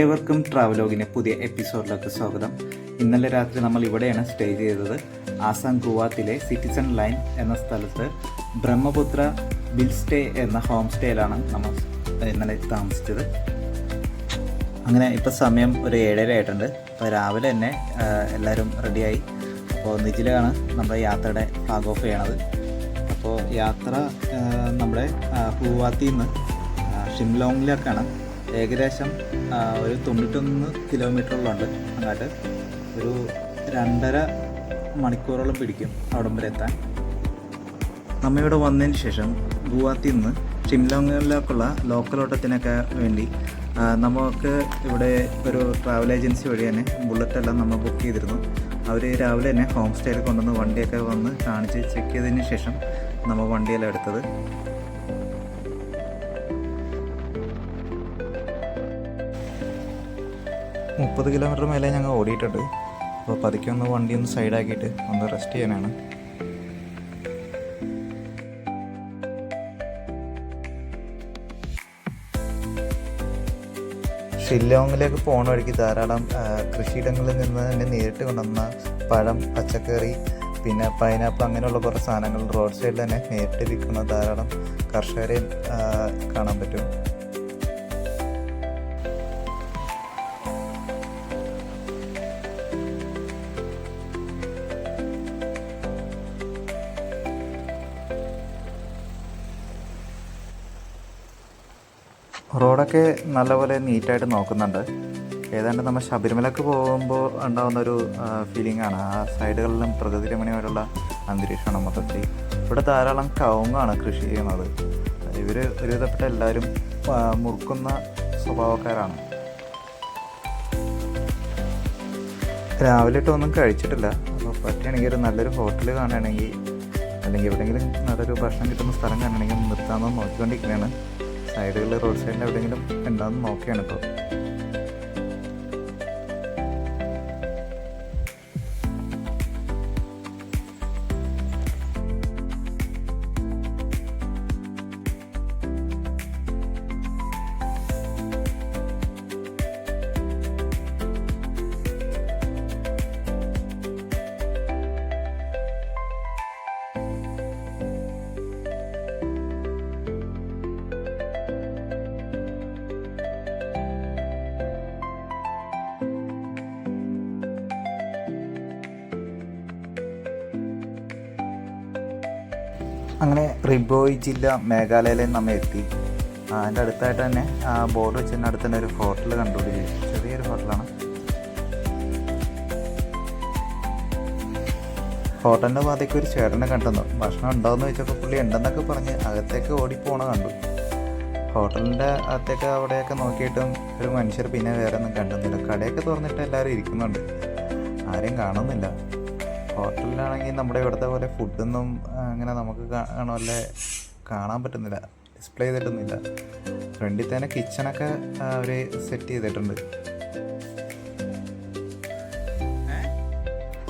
ഏവർക്കും ട്രാവലോഗിൻ്റെ പുതിയ എപ്പിസോഡിലേക്ക് സ്വാഗതം. ഇന്നലെ രാത്രി നമ്മൾ ഇവിടെയാണ് സ്റ്റേ ചെയ്തത്. ആസാം ഗുവാഹത്തിലെ സിറ്റിസൺ ലൈൻ എന്ന സ്ഥലത്ത് ബ്രഹ്മപുത്ര ബിൽ സ്റ്റേ എന്ന ഹോം സ്റ്റേയിലാണ് നമ്മൾ ഇന്നലെ താമസിച്ചത്. അങ്ങനെ ഇപ്പോൾ സമയം ഒരു 7:30 ആയിട്ടുണ്ട്. അപ്പോൾ രാവിലെ തന്നെ എല്ലാവരും റെഡിയായി. അപ്പോൾ നിജിലാണ് നമ്മുടെ യാത്രയുടെ ഫ്ലാഗ് ഓഫ് ചെയ്യണത്. അപ്പോൾ യാത്ര നമ്മുടെ ഗുവാഹത്തിൽ നിന്ന് ഷിംലോങ്ങിലേക്കാണ്. ഏകദേശം ഒരു 91 കിലോമീറ്ററോളമുണ്ട്. അങ്ങോട്ട് ഒരു 2.5 മണിക്കൂറോളം പിടിക്കും അവിടം വരെ എത്താൻ. നമ്മളിവിടെ വന്നതിന് ശേഷം ഗുവാഹത്തിൽ നിന്ന് ഷിംലോങ്ങിലേക്കുള്ള ലോക്കൽ ഓട്ടത്തിനൊക്കെ വേണ്ടി നമുക്ക് ഇവിടെ ഒരു ട്രാവൽ ഏജൻസി വഴി തന്നെ ബുള്ളറ്റെല്ലാം നമ്മൾ ബുക്ക് ചെയ്തിരുന്നു. അവർ രാവിലെ തന്നെ ഹോം സ്റ്റേയിൽ കൊണ്ടുവന്ന് വണ്ടിയൊക്കെ വന്ന് കാണിച്ച് ചെക്ക് ചെയ്തതിന് ശേഷം നമ്മൾ വണ്ടിയെല്ലാം എടുത്തത്. $30 കിലോമീറ്റർ മേലെ ഞങ്ങൾ ഓടിയിട്ടുണ്ട്. അപ്പോൾ പതുക്കെ ഒന്ന് വണ്ടി ഒന്ന് സൈഡാക്കിയിട്ട് ഒന്ന് റെസ്റ്റ് ചെയ്യാനാണ്. ഷില്ലോങ്ങിലേക്ക് പോകുന്ന വഴിക്ക് ധാരാളം കൃഷിയിടങ്ങളിൽ നിന്ന് തന്നെ നേരിട്ട് കൊണ്ടുവന്ന പഴം, പച്ചക്കറി, പിന്നെ പൈനാപ്പിൾ അങ്ങനെയുള്ള കുറേ സാധനങ്ങൾ റോഡ് സൈഡിൽ തന്നെ നേരിട്ട് വിൽക്കുന്ന ധാരാളം കർഷകരെയും കാണാൻ പറ്റും. റോഡൊക്കെ നല്ലപോലെ നീറ്റായിട്ട് നോക്കുന്നുണ്ട്. ഏതാണ്ട് നമ്മൾ ശബരിമലക്ക് പോകുമ്പോൾ ഉണ്ടാകുന്നൊരു ഫീലിംഗാണ്. ആ സൈഡുകളിലും പ്രകൃതി രമണീയമായിട്ടുള്ള അന്തരീക്ഷമാണ് മൊത്തത്തിൽ. ഇവിടെ ധാരാളം കവുങ്ങാണ് കൃഷി ചെയ്യുന്നത്. ഇവർ ഒരുവിധപ്പെട്ട എല്ലാവരും മുറുക്കുന്ന സ്വഭാവക്കാരാണ്. രാവിലെ ഒന്നും കഴിച്ചിട്ടില്ല. അപ്പോൾ പറ്റുകയാണെങ്കിൽ ഒരു നല്ലൊരു ഹോട്ടൽ കാണുകയാണെങ്കിൽ അല്ലെങ്കിൽ എവിടെയെങ്കിലും നല്ലൊരു ഭക്ഷണം കിട്ടുന്ന സ്ഥലം കാണുകയാണെങ്കിൽ നിർത്താമെന്ന് നോക്കിക്കൊണ്ടിരിക്കുകയാണ്. സൈഡുകളിൽ റോഡ് സൈഡിൽ എവിടെയെങ്കിലും ഉണ്ടാകുന്ന നോക്കിയാണ് ഇപ്പോൾ. അങ്ങനെ റിബോയ് ജില്ല മേഘാലയയിൽ നമ്മൾ എത്തി. അതിൻ്റെ അടുത്തായിട്ട് തന്നെ ബോർഡ് വെച്ചതിൻ്റെ അടുത്ത് തന്നെ ഒരു ഹോട്ടൽ കണ്ടുപിടിച്ച്, ചെറിയൊരു ഹോട്ടലാണ്. ഹോട്ടലിൻ്റെ ഭാഗത്തേക്ക് ഒരു ചേട്ടനെ കണ്ടെന്നു. ഭക്ഷണം ഉണ്ടാവുമെന്ന് ചോദിച്ചപ്പോൾ പുള്ളി ഉണ്ടെന്നൊക്കെ പറഞ്ഞ് അകത്തേക്ക് ഓടിപ്പോണ കണ്ടു. ഹോട്ടലിൻ്റെ അകത്തേക്ക് അവിടെയൊക്കെ നോക്കിയിട്ടും ഒരു മനുഷ്യർ പിന്നെ വേറെ ഒന്നും കണ്ടുന്നില്ല. കടയൊക്കെ തുറന്നിട്ട് എല്ലാവരും ഇരിക്കുന്നുണ്ട്, ആരെയും കാണുന്നില്ല. ഹോട്ടലിലാണെങ്കിൽ നമ്മുടെ ഇവിടുത്തെ പോലെ ഫുഡൊന്നും അങ്ങനെ നമുക്ക് കാണാൻ പറ്റുന്നില്ല, ഡിസ്പ്ലേ ചെയ്തിട്ടൊന്നുമില്ല. ഫ്രണ്ടിൽ തന്നെ കിച്ചണൊക്കെ അവർ സെറ്റ് ചെയ്തിട്ടുണ്ട്.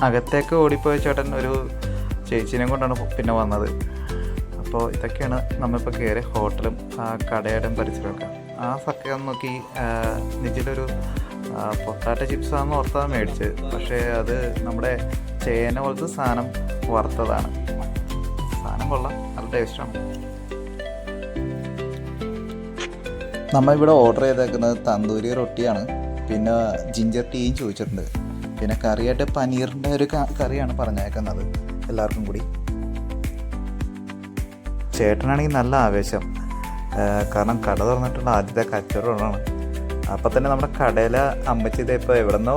അകത്തേക്ക് ഓടിപ്പോയ ചേട്ടൻ ഒരു ചേച്ചീനെ കൊണ്ടാണ് പിന്നെ വന്നത്. അപ്പോൾ ഇതൊക്കെയാണ് നമ്മളിപ്പോൾ കയറിയ ഹോട്ടലും കടയുടെയും പരിസരമൊക്കെ. ആ സത്യം നോക്കി നിജിലൊരു പൊട്ടാറ്റോ ചിപ്സാണെന്ന് ഓർത്താണ് മേടിച്ചത്. പക്ഷേ അത് നമ്മുടെ ചേന പോലത്തെ സാധനം വറുത്തതാണ്. സാധനം കൊള്ളാം, നല്ല ടേസ്റ്റാണ്. നമ്മളിവിടെ ഓർഡർ ചെയ്തേക്കുന്നത് തന്തൂരി റൊട്ടിയാണ്. പിന്നെ ജിഞ്ചർ ടീയും ചോദിച്ചിട്ടുണ്ട്. പിന്നെ കറിയായിട്ട് പനീറിൻ്റെ ഒരു കറിയാണ് പറഞ്ഞേക്കുന്നത് എല്ലാവർക്കും കൂടി. ചേട്ടനാണെങ്കിൽ നല്ല ആവേശം, കാരണം കട തുറന്നിട്ടുള്ള ആദ്യത്തെ കച്ചവടമാണ്. അപ്പം തന്നെ നമ്മുടെ കടയിലെ അമ്മച്ചി ഇതേ ഇപ്പോൾ എവിടെ നിന്നോ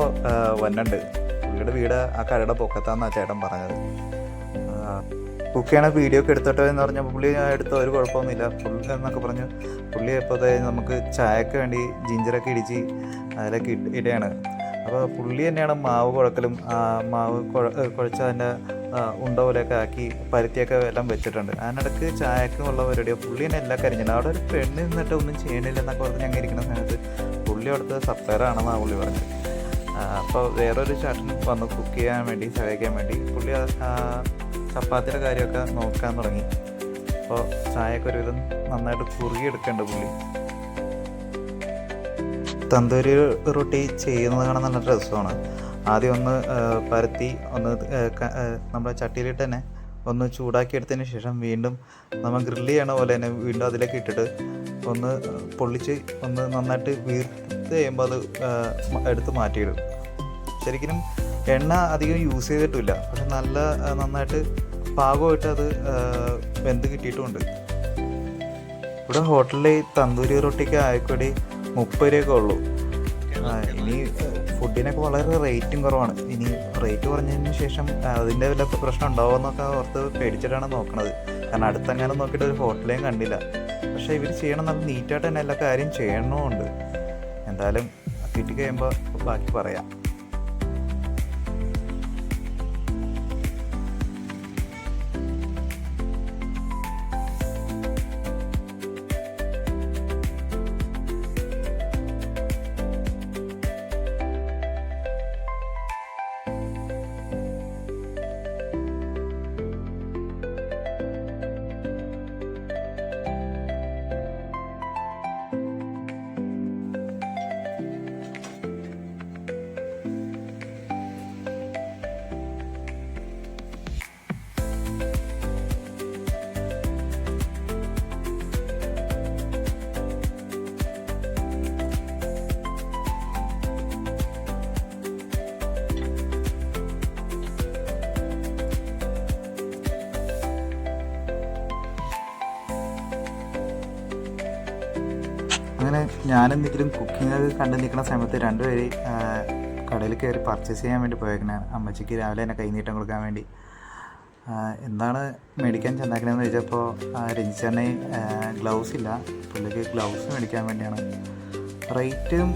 വന്നുണ്ട്. പുള്ളിയുടെ വീട് ആ കടയുടെ പൊക്കത്താന്നാണ് ചേട്ടൻ പറഞ്ഞത്. കുക്കിയാണ് വീഡിയോ ഒക്കെ എടുത്തോട്ടെ എന്ന് പറഞ്ഞപ്പോൾ പുള്ളി എടുത്തോ, ഒരു കുഴപ്പമൊന്നുമില്ല പുള്ളി എന്നൊക്കെ പറഞ്ഞു. പുള്ളി ഇപ്പോൾ നമുക്ക് ചായക്ക് വേണ്ടി ജിഞ്ചറൊക്കെ ഇടിച്ച് അതിലൊക്കെ ഇടുകയാണ്. അപ്പോൾ പുള്ളി തന്നെയാണ് മാവ് കുഴക്കലും മാവ് കുഴച്ച് അതിൻ്റെ ഉണ്ട പോലെയൊക്കെ ആക്കി പരുത്തിയൊക്കെ എല്ലാം വെച്ചിട്ടുണ്ട്. അതിനിടയ്ക്ക് ചായക്ക് ഉള്ള പരിപാടിയോ പുള്ളി തന്നെ എല്ലാം കരിഞ്ഞിട്ടുണ്ട്. അവിടെ ഒരു പെണ്ണ് നിന്നിട്ട് ഒന്നും ചെയ്യണില്ല എന്നൊക്കെ പറഞ്ഞ് ഞങ്ങൾ ഇരിക്കുന്ന സമയത്ത് പുള്ളി അവിടുത്തെ സപ്ലയറാണെന്നാണ് പുള്ളി പറഞ്ഞത്. അപ്പോൾ വേറൊരു ചേട്ടൻ വന്ന് കുക്ക് ചെയ്യാൻ വേണ്ടി സഹായിക്കാൻ വേണ്ടി പുള്ളി ചപ്പാത്തിയുടെ കാര്യമൊക്കെ നോക്കാൻ തുടങ്ങി. അപ്പോൾ ചായയൊക്കെ ഒരുവിധം നന്നായിട്ട് കുറുകിയെടുക്കേണ്ട പുള്ളി. തന്തൂരി റൊട്ടി ചെയ്യുന്നത് കാണാൻ നല്ല രസമാണ്. ആദ്യം ഒന്ന് പരത്തി ഒന്ന് നമ്മുടെ ചട്ടിയിലിട്ട് തന്നെ ഒന്ന് ചൂടാക്കി എടുത്തതിന് ശേഷം വീണ്ടും നമ്മൾ ഗ്രില്ല് ചെയ്യണ പോലെ തന്നെ വീണ്ടും അതിലേക്ക് ഇട്ടിട്ട് ഒന്ന് പൊള്ളിച്ച് ഒന്ന് നന്നായിട്ട് വീർത്ത് കഴിയുമ്പോൾ അത് എടുത്ത് മാറ്റിയിടും. ശരിക്കും എണ്ണ അധികം യൂസ് ചെയ്തിട്ടില്ല, പക്ഷെ നന്നായിട്ട് പാകമായിട്ട് അത് വെന്ത് കിട്ടിയിട്ടുമുണ്ട്. ഇവിടെ ഹോട്ടലിൽ തന്തൂരി റൊട്ടിക്ക് ആയിക്കൂടി 30 രൂപയൊക്കെ ഉള്ളൂ. ഇനി ഫുഡിനൊക്കെ വളരെ റേറ്റും കുറവാണ്. ഇനി റേറ്റ് കുറഞ്ഞതിന് ശേഷം അതിൻ്റെ വല്ല പ്രശ്നം ഉണ്ടാവുമെന്നൊക്കെ ഓർത്ത് പേടിച്ചിട്ടാണ് നോക്കണത്. കാരണം അടുത്തെങ്ങാനും നോക്കിയിട്ട് ഒരു ഹോട്ടലേയും കണ്ടില്ല. പക്ഷേ ഇവർ ചെയ്യണം, നല്ല നീറ്റായിട്ട് തന്നെ എല്ലാ കാര്യം ചെയ്യണമുണ്ട്. എന്തായാലും കിട്ടിക്കഴിയുമ്പോൾ ബാക്കി പറയാം. അങ്ങനെ ഞാനെന്തെങ്കിലും കുക്കിങ്ങൊക്കെ കണ്ടു നിൽക്കുന്ന സമയത്ത് രണ്ടുപേര് കടയിൽ കയറി പർച്ചേസ് ചെയ്യാൻ വേണ്ടി പോയേക്കണേ. അമ്മച്ചിക്ക് രാവിലെ തന്നെ കൈനീട്ടം കൊടുക്കാൻ വേണ്ടി. എന്താണ് മേടിക്കാൻ ചെന്നേക്കണേന്ന് ചോദിച്ചപ്പോൾ രഞ്ജിച്ചേട്ടന് ഗ്ലൗസ് ഇല്ല, പുള്ളിക്ക് ഗ്ലൗസ് മേടിക്കാൻ വേണ്ടിയാണ്. റേറ്റും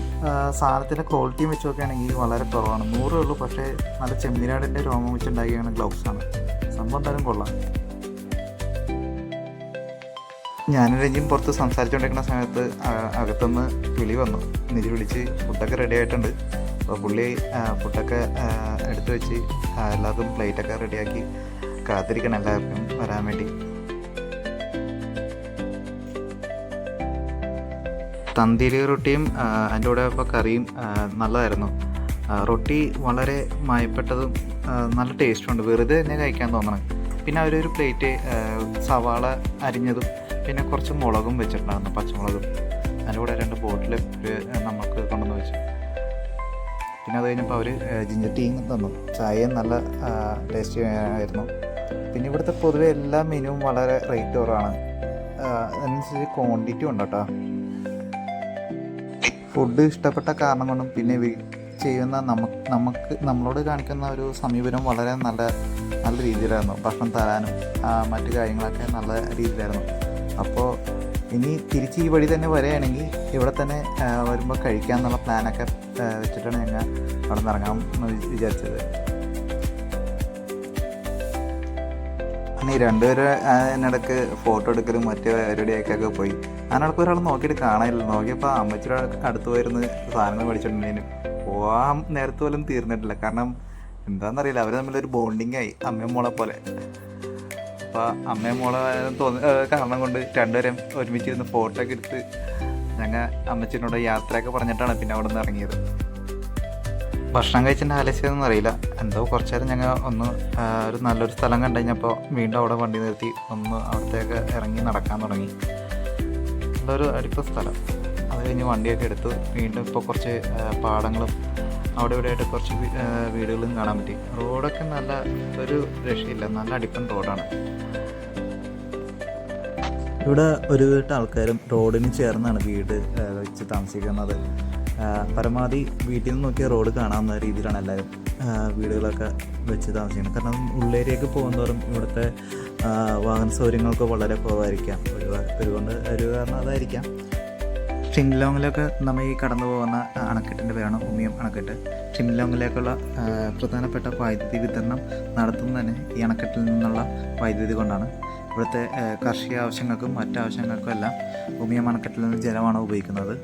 സാധനത്തിൻ്റെ ക്വാളിറ്റിയും വെച്ച് നോക്കുകയാണെങ്കിൽ വളരെ കുറവാണ്. 100 ഉള്ളൂ. പക്ഷേ നല്ല ചെമ്മീനാടിൻ്റെ രോമം വെച്ചുണ്ടാക്കിയാണ് ഗ്ലൗസാണ്. സംഭവം എന്തായാലും കൊള്ളാം. ഞാനും രഞ്ജിയും പുറത്ത് സംസാരിച്ചുകൊണ്ടിരിക്കുന്ന സമയത്ത് അകത്തുനിന്ന് വിളി വന്നു. നിധി വിളിച്ച് ഫുഡൊക്കെ റെഡി ആയിട്ടുണ്ട്. അപ്പോൾ പുള്ളി ഫുഡൊക്കെ എടുത്തു വെച്ച് എല്ലാവർക്കും പ്ലേറ്റൊക്കെ റെഡിയാക്കി കാത്തിരിക്കണം എല്ലാവർക്കും വരാൻ വേണ്ടി. തന്തൂരി റൊട്ടിയും അതിൻ്റെ കൂടെ ഇപ്പോൾ കറിയും നല്ലതായിരുന്നു. റൊട്ടി വളരെ മയപ്പെട്ടതും നല്ല ടേസ്റ്റുണ്ട്. വെറുതെ തന്നെ കഴിക്കാൻ തോന്നണം. പിന്നെ അവരൊരു പ്ലേറ്റ് സവാള അരിഞ്ഞതും പിന്നെ കുറച്ച് മുളകും വെച്ചിട്ടുണ്ടായിരുന്നു, പച്ചമുളകും. അതിൻ്റെ കൂടെ 2 ബോട്ടിൽ നമുക്ക് കൊണ്ടുവന്ന് വെച്ചു. പിന്നെ അത് കഴിഞ്ഞപ്പോൾ അവർ ജിഞ്ചർ ടീയും തന്നു. ചായയും നല്ല ടേസ്റ്റി ആയിരുന്നു. പിന്നെ ഇവിടുത്തെ പൊതുവെ എല്ലാ മെനുവും വളരെ റേറ്റ് കുറവാണ്. അതിനനുസരിച്ച് ക്വാണ്ടിറ്റി ഉണ്ട് കേട്ടോ. ഫുഡ് ഇഷ്ടപ്പെട്ട കാരണം കൊണ്ടും പിന്നെ ചെയ്യുന്ന നമ്മളോട് കാണിക്കുന്ന ഒരു സമീപനം വളരെ നല്ല രീതിയിലായിരുന്നു. ഭക്ഷണം തരാനും മറ്റു കാര്യങ്ങളൊക്കെ നല്ല രീതിയിലായിരുന്നു. അപ്പോൾ ഇനി തിരിച്ച് ഈ വഴി തന്നെ വരികയാണെങ്കിൽ ഇവിടെ തന്നെ വരുമ്പോൾ കഴിക്കാമെന്നുള്ള പ്ലാനൊക്കെ വെച്ചിട്ടാണ് ഞങ്ങൾ അവിടെ നിന്ന് ഇറങ്ങാം എന്ന് വിചാരിച്ചത്. അങ്ങനെ 2 പേര് അതിനിടയ്ക്ക് ഫോട്ടോ എടുക്കലും മറ്റു പരിപാടിയൊക്കെ പോയി. അതിനിടയ്ക്ക് ഒരാൾ നോക്കിയിട്ട് കാണാനില്ല. നോക്കിയപ്പോൾ അമ്മച്ചിയുടെ അടുത്ത് പോയിരുന്ന് സാധനങ്ങൾ മേടിച്ചിട്ടുണ്ടെങ്കിലും പോകാൻ നേരത്തെ പോലും തീർന്നിട്ടില്ല. കാരണം എന്താണെന്നറിയില്ല, അവർ തമ്മിലൊരു ബോണ്ടിങ്ങായി, അമ്മയും മോളെ പോലെ. അപ്പോൾ അമ്മയും മോളെ കാരണം കൊണ്ട് 2 പേരും ഒരുമിച്ചിരുന്ന് ഫോട്ടോ ഒക്കെ എടുത്ത് ഞങ്ങൾ അമ്മച്ചിനോട് യാത്രയൊക്കെ പറഞ്ഞിട്ടാണ് പിന്നെ അവിടെ നിന്ന് ഇറങ്ങിയത്. ഭക്ഷണം കഴിച്ചതിൻ്റെ ആലസ്യമൊന്നും അറിയില്ല. എന്തോ കുറച്ച് നേരം ഞങ്ങൾ ഒരു നല്ലൊരു സ്ഥലം കണ്ടു കഴിഞ്ഞപ്പോൾ വീണ്ടും അവിടെ വണ്ടി നിർത്തി അവിടത്തേക്ക് ഇറങ്ങി നടക്കാൻ തുടങ്ങി. നല്ലൊരു അടിപൊളി സ്ഥലം. അത് കഴിഞ്ഞ് വണ്ടിയൊക്കെ എടുത്തു വീണ്ടും ഇപ്പോൾ കുറച്ച് പാടങ്ങളും അവിടെ ഇവിടെയായിട്ട് കുറച്ച് വീടുകളും കാണാൻ പറ്റി. റോഡൊക്കെ നല്ല ഒരു രക്ഷയില്ല, നല്ല അടിപ്പൻ റോഡാണ്. ഇവിടെ ഒരു വീട്ട് ആൾക്കാരും റോഡിന് ചേർന്നാണ് വീട് വെച്ച് താമസിക്കുന്നത്. പരമാവധി വീട്ടിൽ നിന്ന് നോക്കിയ റോഡ് കാണാവുന്ന രീതിയിലാണ് എല്ലാവരും വീടുകളൊക്കെ വെച്ച് താമസിക്കുന്നത്. കാരണം ഉള്ളേരിയൊക്കെ പോകുന്നതോറും ഇവിടുത്തെ വാഹന സൗകര്യങ്ങൾക്ക് വളരെ കുറവായിരിക്കാം. ഒരു കാരണം അതായിരിക്കാം. ഷിൻലോങ്ങിലൊക്കെ നമ്മൾ ഈ കടന്നു പോകുന്ന അണക്കെട്ടിൻ്റെ പേരാണ് ഉമിയം അണക്കെട്ട്. ഷിൻലോങ്ങിലേക്കുള്ള പ്രധാനപ്പെട്ട വൈദ്യുതി വിതരണം നടത്തുന്നത് തന്നെ ഈ അണക്കെട്ടിൽ നിന്നുള്ള വൈദ്യുതി കൊണ്ടാണ്. ഇവിടുത്തെ കാർഷിക ആവശ്യങ്ങൾക്കും മറ്റാവശ്യങ്ങൾക്കും എല്ലാം ഉമിയം അണക്കെട്ടിൽ നിന്ന് ജലമാണ് ഉപയോഗിക്കുന്നത്.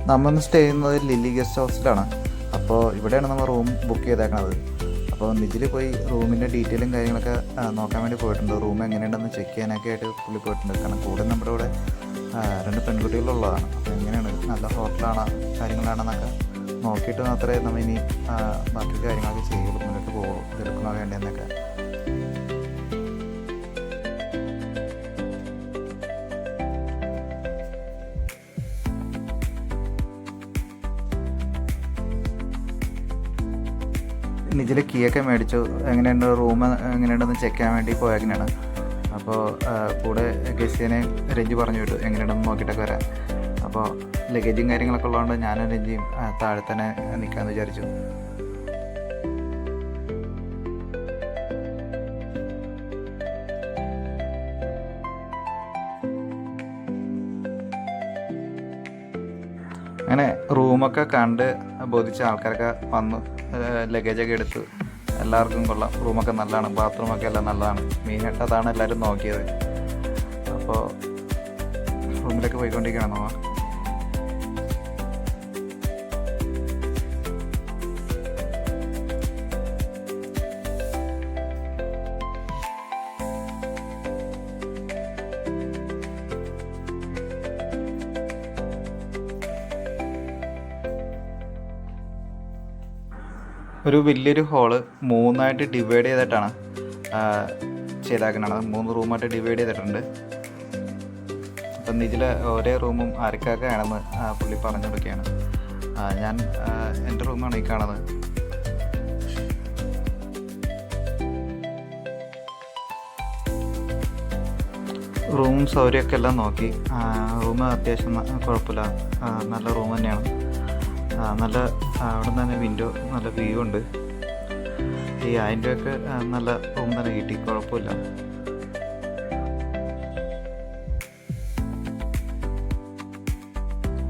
നമ്മളിന്ന് സ്റ്റേ ചെയ്യുന്നത് ലില്ലി ഗസ്റ്റ് ഹൗസിലാണ്. അപ്പോൾ ഇവിടെയാണ് നമ്മൾ റൂം ബുക്ക് ചെയ്തേക്കണത്. അപ്പോൾ നിജിൽ പോയി റൂമിൻ്റെ ഡീറ്റെയിലും കാര്യങ്ങളൊക്കെ നോക്കാൻ വേണ്ടി പോയിട്ടുണ്ട്. റൂം എങ്ങനെയുണ്ടെന്ന് ചെക്ക് ചെയ്യാനൊക്കെ ആയിട്ട് പുള്ളി പോയിട്ടുണ്ട്. കാരണം കൂടെ നമ്മുടെ ഇവിടെ 2 പെൺകുട്ടികളുള്ളതാണ്. അപ്പോൾ എങ്ങനെയാണ്, നല്ല ഹോട്ടലാണോ കാര്യങ്ങളാണെന്നൊക്കെ നോക്കിയിട്ട് മാത്രമേ നമ്മൾ ഇനി ബാക്കി കാര്യങ്ങളൊക്കെ ചെയ്യുള്ളൂ, മുന്നോട്ട് പോകുള്ളൂ, ഇതെടുക്കണോ വേണ്ടതെന്നൊക്കെ. നിജിൽ കീയൊക്കെ മേടിച്ചു. എങ്ങനെയുണ്ട് റൂം എങ്ങനെയുണ്ടെന്ന് ചെക്ക് ചെയ്യാൻ വേണ്ടി പോയേക്കണാണ്. അപ്പോൾ കൂടെ ഗസ്റ്റിനെ രഞ്ജി പറഞ്ഞു വിട്ടു എങ്ങനെയുണ്ടെന്ന് നോക്കിയിട്ടൊക്കെ വരാൻ. അപ്പോൾ ലഗേജും കാര്യങ്ങളൊക്കെ ഉള്ളതുകൊണ്ട് ഞാനും രഞ്ജിയും താഴെ തന്നെ നിൽക്കാമെന്ന് വിചാരിച്ചു. അങ്ങനെ റൂമൊക്കെ കണ്ട് ബോധിച്ച ആൾക്കാരൊക്കെ വന്നു, ലഗേജൊക്കെ എടുത്തു. എല്ലാവർക്കും കൊള്ളാം, റൂമൊക്കെ നല്ലതാണ്, ബാത്റൂമൊക്കെ എല്ലാം നല്ലതാണ്. മെയിനായിട്ട് അതാണ് എല്ലാവരും നോക്കിയത്. അപ്പോൾ റൂമിലൊക്കെ പോയിക്കൊണ്ടിരിക്കുകയാണ് നമ്മ. ഒരു വലിയൊരു ഹാള് 3ആയിട്ട് ഡിവൈഡ് ചെയ്തിട്ടാണ് ചെയ്താക്കുന്നത്. 3 റൂമായിട്ട് ഡിവൈഡ് ചെയ്തിട്ടുണ്ട്. അപ്പം ഇതിൽ ഓരോ റൂമും ആർക്കൊക്കെയാണെന്ന് പുള്ളി പറഞ്ഞു കൊടുക്കുകയാണ്. ഞാൻ എൻ്റെ റൂമാണ് ഈ കാണുന്നത്. റൂം സൗകര്യമൊക്കെ എല്ലാം നോക്കി. റൂം അത്യാവശ്യം കുഴപ്പമില്ല, നല്ല റൂം തന്നെയാണ്. നല്ല അവിടെ നിന്ന് തന്നെ വിൻഡോ, നല്ല വ്യൂ ഉണ്ട്. ഈ 1000 രൂപയൊക്കെ നല്ല റൂം തന്നെ കിട്ടി, കുഴപ്പമില്ല.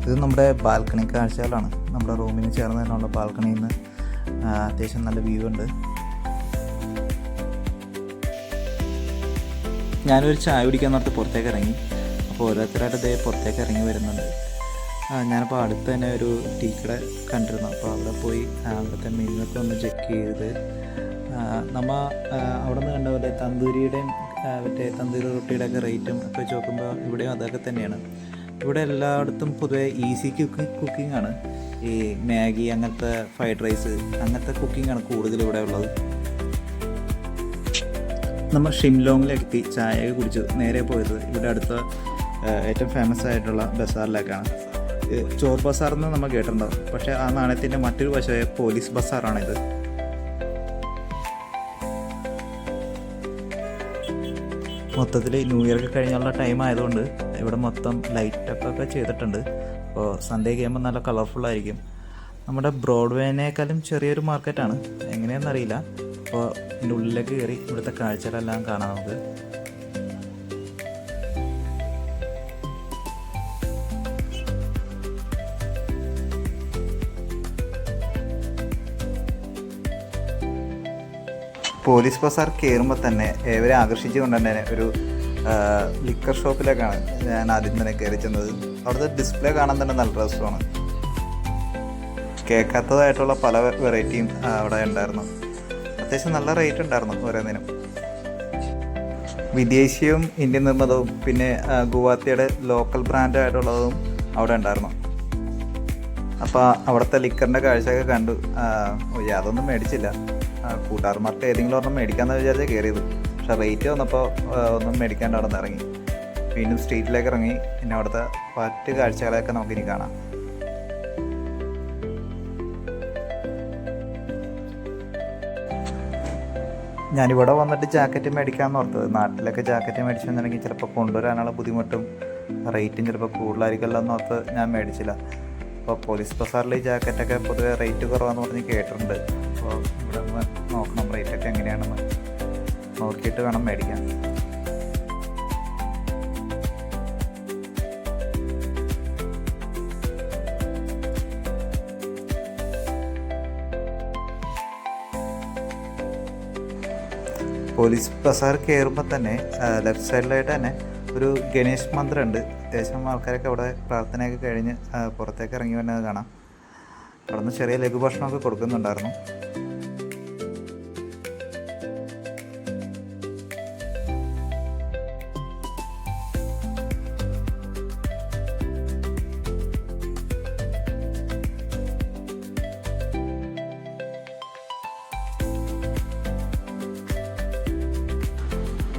ഇത് നമ്മുടെ ബാൽക്കണി കാഴ്ചകളാണ്. നമ്മുടെ റൂമിന് ചേർന്ന് തന്നെയുള്ള ബാൽക്കണിയിൽ നിന്ന് അത്യാവശ്യം നല്ല വ്യൂ ഉണ്ട്. ഞാനൊരു ചായ കുടിക്കാൻ നേരത്ത് പുറത്തേക്ക് ഇറങ്ങി. അപ്പോൾ ഓരോരുത്തരായിട്ട് ഇതേ പുറത്തേക്ക് ഇറങ്ങി വരുന്നുണ്ട്. ഞാനിപ്പോൾ അടുത്ത് തന്നെ ഒരു ടീ കട കണ്ടിരുന്നു. അപ്പോൾ അവിടെ പോയി അവിടുത്തെ മെനുവൊക്കെ ഒന്ന് ചെക്ക് ചെയ്ത് നമ്മൾ അവിടെ നിന്ന് കണ്ട പോലെ തന്തൂരിയുടെയും മറ്റേ തന്തൂരി റൊട്ടിയുടെ ഒക്കെ റേറ്റും ഒക്കെ വെച്ച് നോക്കുമ്പോൾ ഇവിടെയും അതൊക്കെ തന്നെയാണ്. ഇവിടെ എല്ലായിടത്തും പൊതുവെ ഈസി കുക്കിംഗ് ആണ്. ഈ മാഗി, അങ്ങനത്തെ ഫ്രൈഡ് റൈസ്, അങ്ങനത്തെ കുക്കിംഗാണ് കൂടുതൽ ഇവിടെ ഉള്ളത്. നമ്മൾ ഷിംലോങ്ങിലെത്തി ചായയൊക്കെ കുടിച്ച് നേരെ പോയത് ഇവിടെ അടുത്ത ഏറ്റവും ഫേമസ് ആയിട്ടുള്ള ബസാറിലേക്കാണ്. ചോർ ബസാറെന്ന് നമ്മൾ കേട്ടിട്ടുണ്ടാവും. പക്ഷേ ആ നാണയത്തിൻ്റെ മറ്റൊരു വശമായ പോലീസ് ബസാറാണിത്. മൊത്തത്തിൽ ന്യൂ ഇയർക്ക് കഴിഞ്ഞുള്ള ടൈം ആയതുകൊണ്ട് ഇവിടെ മൊത്തം ലൈറ്റപ്പൊക്കെ ചെയ്തിട്ടുണ്ട്. അപ്പോൾ സൺഡേ കഴിയുമ്പോൾ നല്ല കളർഫുള്ളായിരിക്കും. നമ്മുടെ ബ്രോഡ്വേനേക്കാളും ചെറിയൊരു മാർക്കറ്റാണ്, എങ്ങനെയാണെന്നറിയില്ല. അപ്പോൾ ഇതിൻ്റെ ഉള്ളിലേക്ക് കയറി ഇവിടുത്തെ കാഴ്ചകളെല്ലാം കാണാം നമുക്ക്. പോലീസ് ബസാർ കയറുമ്പോൾ തന്നെ ഏവരെ ആകർഷിച്ചുകൊണ്ട് തന്നെ ഒരു ലിക്കർ ഷോപ്പിലേക്കാണ് ഞാൻ ആദ്യം തന്നെ കയറി ചെന്നത്. അവിടുത്തെ ഡിസ്പ്ലേ കാണാൻ തന്നെ നല്ല രസമാണ്. കേൾക്കാത്തതായിട്ടുള്ള പല വെറൈറ്റിയും അവിടെ ഉണ്ടായിരുന്നു. അത്യാവശ്യം നല്ല റേറ്റ് ഉണ്ടായിരുന്നു ഓരോന്നിനും. വിദേശിയും ഇന്ത്യൻ നിർമ്മിതവും പിന്നെ ഗുവാത്തിയുടെ ലോക്കൽ ബ്രാൻഡായിട്ടുള്ളതും അവിടെ ഉണ്ടായിരുന്നു. അപ്പോൾ അവിടുത്തെ ലിക്കറിൻ്റെ കാഴ്ചയൊക്കെ കണ്ടു. യാതൊന്നും മേടിച്ചില്ല. കൂട്ടാർമാർക്ക് ഏതെങ്കിലും ഒരെണ്ണം മേടിക്കാമെന്ന് വിചാരിച്ചാൽ കയറിയത്. പക്ഷേ റേറ്റ് വന്നപ്പോൾ ഒന്നും മേടിക്കാണ്ട് അവിടെ നിന്ന് ഇറങ്ങി. വീണ്ടും സ്ട്രീറ്റിലേക്ക് ഇറങ്ങി. പിന്നെ അവിടുത്തെ മറ്റ് കാഴ്ചകളെയൊക്കെ നമുക്കിനി കാണാം. ഞാനിവിടെ വന്നിട്ട് ജാക്കറ്റ് മേടിക്കാമെന്ന് ഓർത്തത്. നാട്ടിലൊക്കെ ജാക്കറ്റ് മേടിച്ചെന്നുണ്ടെങ്കിൽ ചിലപ്പോൾ കൊണ്ടുവരാനുള്ള ബുദ്ധിമുട്ടും റേറ്റും ചിലപ്പോൾ കൂടുതലായിരിക്കുമല്ലോ എന്നോർത്ത് ഞാൻ മേടിച്ചില്ല. അപ്പോൾ പോലീസ് ബസാറിൽ ഈ ജാക്കറ്റൊക്കെ പൊതുവെ റേറ്റ് കുറവാന്ന് പറഞ്ഞ് കേട്ടിട്ടുണ്ട്. അപ്പോൾ ഇവിടെ ഒന്ന് നോക്കണം റേറ്റൊക്കെ എങ്ങനെയാണെന്ന് നോക്കിയിട്ട് വേണം മേടിക്കാൻ. പോലീസ് ബസാർ കയറുമ്പോൾ തന്നെ ലെഫ്റ്റ് സൈഡിലായിട്ട് തന്നെ ഒരു ഗണേശ് മന്ദിരം ഉണ്ട്. അത്യാവശ്യം ആൾക്കാരൊക്കെ അവിടെ പ്രാർത്ഥനയൊക്കെ കഴിഞ്ഞ് പുറത്തേക്ക് ഇറങ്ങി വരുന്നത് കാണാം. അവിടെ നിന്ന് ചെറിയ ലഘുഭക്ഷണമൊക്കെ കൊടുക്കുന്നുണ്ടായിരുന്നു.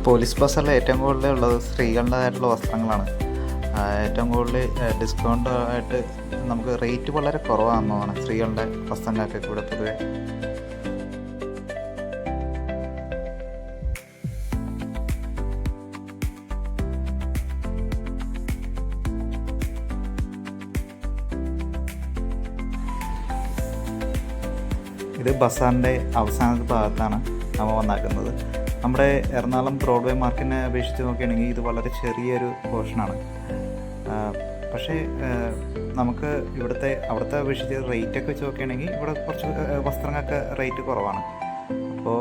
പോലീസ് ബസ്സറിൽ ഏറ്റവും കൂടുതൽ ഉള്ളത് സ്ത്രീകളുടേതായിട്ടുള്ള വസ്ത്രങ്ങളാണ്. ഏറ്റവും കൂടുതൽ ഡിസ്കൗണ്ട് ആയിട്ട് നമുക്ക് റേറ്റ് വളരെ കുറവാണെന്നാണ് സ്ത്രീകളുടെ വസ്ത്രങ്ങളൊക്കെ കൂടെ പൊതുവെ. ഇത് ബസാറിൻ്റെ അവസാനത്തെ ഭാഗത്താണ് നമ്മൾ വന്നാക്കുന്നത്. നമ്മുടെ എറണാകുളം ബ്രോഡ്വേ മാർക്കറ്റിനെ അപേക്ഷിച്ച് നോക്കുകയാണെങ്കിൽ ഇത് വളരെ ചെറിയൊരു പോർഷനാണ്. പക്ഷേ നമുക്ക് അവിടുത്തെ അപേക്ഷിച്ച് റേറ്റൊക്കെ വെച്ച് നോക്കുകയാണെങ്കിൽ ഇവിടെ കുറച്ച് വസ്ത്രങ്ങൾക്ക് റേറ്റ് കുറവാണ്. അപ്പോൾ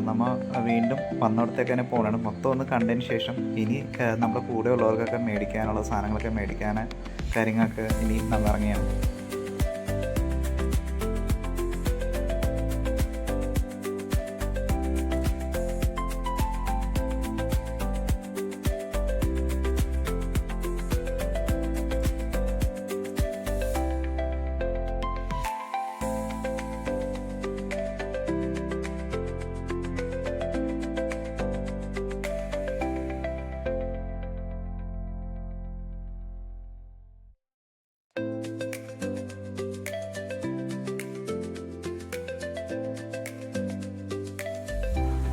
നമ്മൾ വീണ്ടും വന്നിടത്തേക്ക് തന്നെ പോകണം. മൊത്തം ഒന്ന് കണ്ടതിന് ശേഷം ഇനി നമ്മുടെ കൂടെ ഉള്ളവർക്കൊക്കെ മേടിക്കാനുള്ള സാധനങ്ങളൊക്കെ മേടിക്കാൻ കാര്യങ്ങളൊക്കെ ഇനി നമ്മൾ ഇറങ്ങിയാണ്.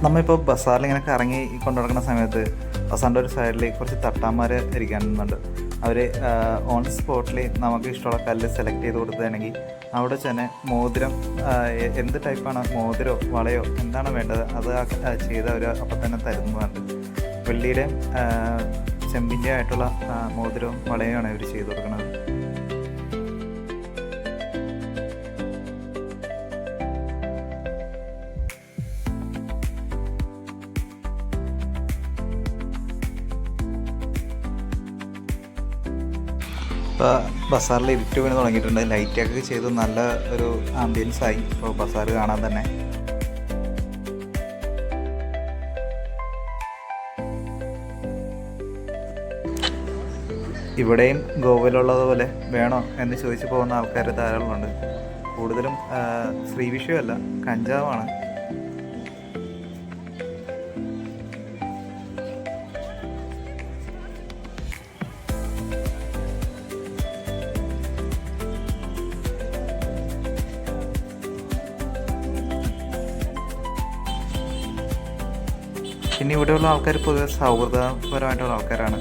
നമ്മളിപ്പോൾ ബസാറിൽ ഇങ്ങനെ കറങ്ങി കൊണ്ടു നടക്കുന്ന സമയത്ത് ബസാറിൻ്റെ ഒരു സൈഡിൽ കുറച്ച് തട്ടാന്മാർ ഇരിക്കുന്നുണ്ട്. അവർ ഓൺ സ്പോട്ടിൽ നമുക്ക് ഇഷ്ടമുള്ള കല്ല് സെലക്ട് ചെയ്ത് കൊടുക്കുകയാണെങ്കിൽ അവിടെ തന്നെ മോതിരം, എന്ത് ടൈപ്പാണ് മോതിരോ വളയോ എന്താണ് വേണ്ടത് അത് ചെയ്ത് അവർ അപ്പം തന്നെ തരുന്നതുണ്ട്. വെള്ളിയുടെ ചെമ്പിൻ്റെ ആയിട്ടുള്ള മോതിരവും വളയുമാണ് ഇവർ ചെയ്ത് കൊടുക്കുന്നത്. ഇപ്പോൾ ബസാറിൽ ഇരുട്ട് വീണ് തുടങ്ങിയിട്ടുണ്ട്. ലൈറ്റൊക്കെ ചെയ്ത് നല്ല ഒരു ആംബിയൻസ് ആയി ഇപ്പോൾ ബസാർ കാണാൻ തന്നെ. ഇവിടെയും ഗോവയിലുള്ളതുപോലെ വേണോ എന്ന് ചോദിച്ചു പോകുന്ന ആൾക്കാർ ധാരാളമുണ്ട്. കൂടുതലും സ്ത്രീ വിഷയമല്ല, കഞ്ചാവാണ്. പിന്നെ ഇവിടെയുള്ള ആൾക്കാർ പൊതുവെ സൗഹൃദപരമായിട്ടുള്ള ആൾക്കാരാണ്.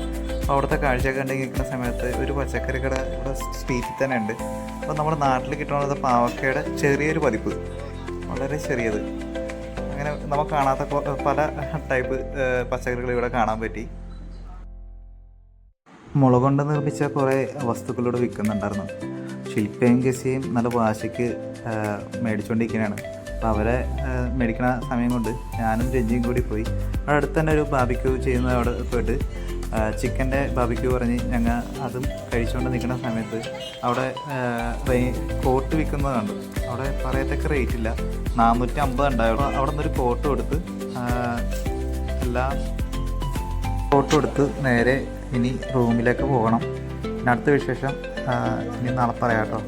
അവിടുത്തെ കാഴ്ചയൊക്കെ കണ്ടിരിക്കുന്ന സമയത്ത് ഒരു പച്ചക്കറി കട ഇവിടെ സ്ട്രീറ്റിൽ തന്നെ ഉണ്ട്. അപ്പോൾ നമ്മുടെ നാട്ടിൽ കിട്ടുന്നത് പാവക്കയുടെ ചെറിയൊരു പതിപ്പ്, വളരെ ചെറിയത്. അങ്ങനെ നമുക്ക് കാണാത്ത പല ടൈപ്പ് പച്ചക്കറികൾ ഇവിടെ കാണാൻ പറ്റി. മുള കൊണ്ട് നിർമ്മിച്ച കുറേ വസ്തുക്കളിവിടെ വിൽക്കുന്നുണ്ടായിരുന്നു. ശില്പയും ഗസിയും നല്ല വാശിക്ക് മേടിച്ചുകൊണ്ടിരിക്കുന്നതാണ്. അപ്പോൾ അവരെ മേടിക്കണ സമയം കൊണ്ട് ഞാനും രഞ്ജിയും കൂടി പോയി. അവിടെ അടുത്ത് തന്നെ ഒരു ബാർബിക്യൂ ചെയ്യുന്നത് അവിടെ പോയിട്ട് ചിക്കൻ്റെ ബാർബിക്യൂ പറഞ്ഞ് ഞങ്ങൾ അതും കഴിച്ചുകൊണ്ട് നിൽക്കുന്ന സമയത്ത് അവിടെ കോട്ട് വിൽക്കുന്നത് കണ്ടു. അവിടെ പറയത്തക്ക റേറ്റില്ല, 450 ഉണ്ടായുള്ളൂ. അവിടെ നിന്നൊരു കോട്ട് കൊടുത്ത് കോട്ട് കൊടുത്ത് നേരെ ഇനി റൂമിലേക്ക് പോകണം. പിന്നെ അടുത്ത വിശേഷം ഇനി നാളെ പറയാം കേട്ടോ.